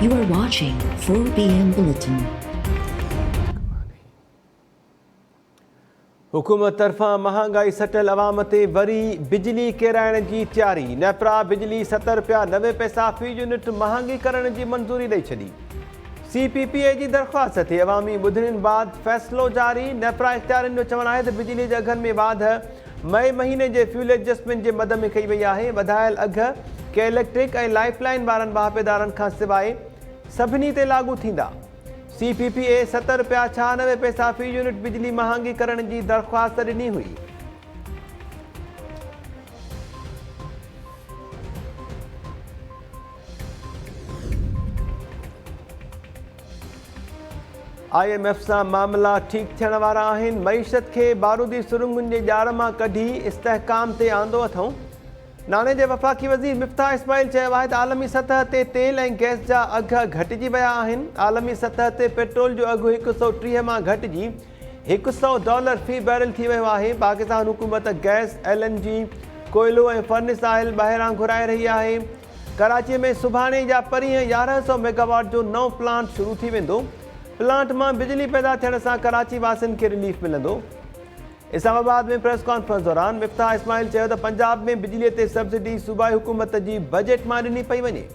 You are watching 4 p.m. Bulletin. हुकूमत तरफां महांगाई सटल अवाम ते वरी बिजली किराइण जी तैयारी। नेपरा बिजली 70 रुपया 90 पैसा फी यूनिट महांगी करण जी मंजूरी ॾेई छॾी। CPPA जी दरख़्वास्त ते अवामी ॿुधणियुनि बाद फ़ैसिलो जारी। नेपरा इख़्तियारनि जो चवणु आहे त बिजली जे अघनि में वाध मई महीने जे फ्यूल एडजस्टमेंट जे मद में कई वई आहे। वधायल अघ के इलेक्ट्रिक ऐं लाइफ लाइन वारनि वाहपेदारनि खां सवाइ सभिनी ते लागू थींदा। CPPA 70 रुपया 96 पैसा फी यूनिट बिजली महांगी करण जी दरख़्वास्त ॾिनी हुई। IMF सां मामला ठीक थियण वारा आहिनि। मईशत खे बारूदी सुरंगुनि जे ॼार मां कढी इस्तेहकाम ते आंदो अथऊं। नाणे जे वफ़ाक़ी वज़ीर मिफ्ताह इस्माइल चयो आहे त आलमी सतह ते तेल ऐं गैस जा अघ घटिजी विया आहिनि। आलमी सतह ते पेट्रोल जो अघु 130 मां घटिजी $100 फ़ी बैरल थी वियो आहे। पाकिस्तान हुकूमत गैस, LNG, कोयलो ऐं फर्निस ऑयल ॿाहिरां घुराए रही आहे। कराची में सुभाणे या परीहं 1100 मेगावाट जो नओं प्लांट शुरू थी वेंदो। प्लांट मां बिजली पैदा थियण सां कराची वासियुनि खे रिलीफ मिलंदो। इस्लामाबाद में प्रेस कॉन्फ्रेंस दौरान मिफ्ताह इस्माइल चयो त पंजाब में बिजलीअ ते सब्सिडी सूबाई हुकूमत जी बजट मां ॾिनी पई वञे।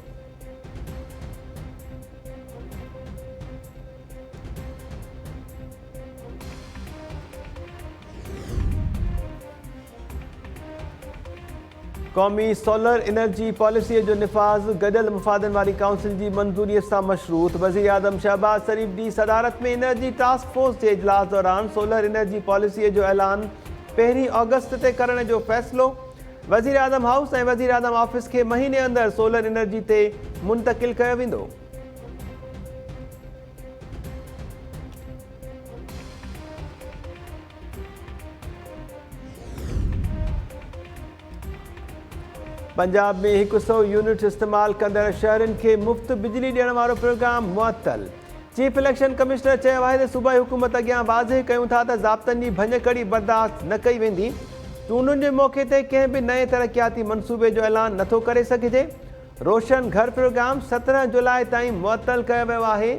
क़ौमी सोलर एनर्जी पॉलिसीअ जो निफ़ाज़ गॾियल मुफ़ादनि वारी काउंसिल जी मंज़ूरीअ सां मशरूत। वज़ीर आज़म शहबाज शरीफ़ जी सदारत में एनर्जी टास्क फोर्स जे इजलास दौरान सोलर एनर्जी पॉलिसीअ जो ऐलान 1 अगस्त ते करण जो फ़ैसिलो। वज़ीर आज़म हाउस ऐं वज़ीर आज़म ऑफिस खे महीने अंदरि सोलर एनर्जी ते मुंतक़िल कयो वेंदो। पंजाब में 100 यूनिट इस्तेमाल कंदड़ शहरनि खे मुफ़्त बिजली ॾियण वारो प्रोग्राम मुअत्तल। चीफ इलेक्शन कमिश्नर चयो आहे त सूबाई हुकूमत अॻियां वाज़िह कयूं था त ज़ाब्तनि जी भञकड़ी बर्दाश्त न कई वेंदी। चूंडुनि जे मौक़े ते कंहिं बि नए तरक़ियाती मनसूबे जो ऐलान नथो करे सघिजे। रोशन घर प्रोग्राम 17 जुलाई ताईं मुअत्तल कयो वियो आहे।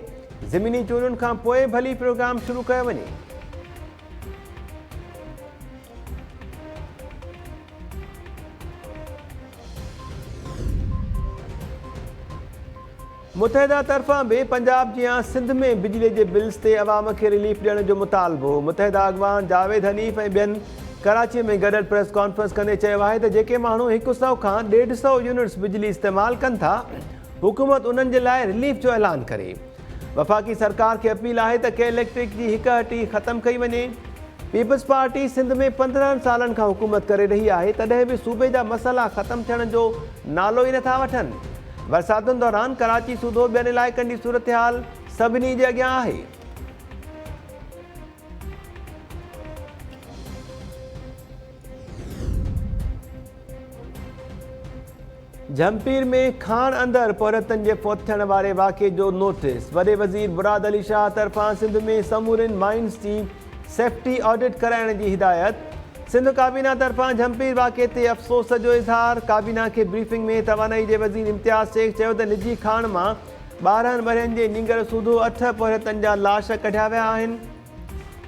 ज़मीनी चूंडुनि खां पोइ भली प्रोग्राम शुरू कयो वञे। मुतहदा तरफ़ां बि पंजाब जियां सिंध में बिजली जे बिल्स ते अवाम खे रिलीफ ॾियण जो मुतालबो। मुतहदा अॻवान जावेद हनीफ़ ऐं ॿियनि कराची में गॾियल प्रेस कॉन्फ्रेंस कंदे चयो आहे त जेके माण्हू 100 खां 150 यूनिट्स बिजली इस्तेमालु कनि था, हुकूमत उन्हनि जे लाइ रिलीफ जो ऐलान करे। वफ़ाक़ी सरकार खे अपील आहे त के इलेक्ट्रिक जी हिक हटी ख़तमु कई वञे। पीपल्स पार्टी सिंध में 15 सालनि खां हुकूमत करे रही आहे, तॾहिं बि सूबे जा मसइला ख़तमु थियण जो नालो ई नथा वठनि। बरसातुनि दौरान कराची सूधो ॿियनि इलाइक़नि जी सूरतहाल सभिनी जे अॻियां आहे। जमपीर में खान अंदरि पौरतनि जे फौत थियण वारे वाक़े जो नोटिस। वॾे वज़ीर मुराद अली शाह तरफ़ां सिंध में समूरनि माइंस जी सेफ्टी ऑडिट कराइण जी हिदायत। सिंध काबीना तरफ़ां जमपीर वाक़े ते अफ़सोस जो इज़हार। काबीना खे ब्रीफिंग में तवानाई जे वज़ीर इम्तियाज़ शेख चयो त निजी खाण मां 12 वरियनि जे नींगर सूधो 8 पौरतनि जा लाश कढिया विया आहिनि।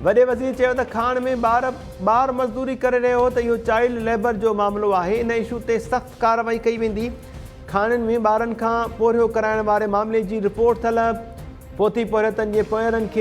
वॾे वज़ीर चयो त खाण में ॿार मज़दूरी करे रहियो हो त इहो चाइल्ड लेबर जो मामिलो आहे। इन इशू ते सख़्त कार्रवाई कई वेंदी। खाणनि में ॿारनि खां पोरियो कराइण वारे मामले जी रिपोर्ट तलब। पोती पौरतनि जे पोयरनि खे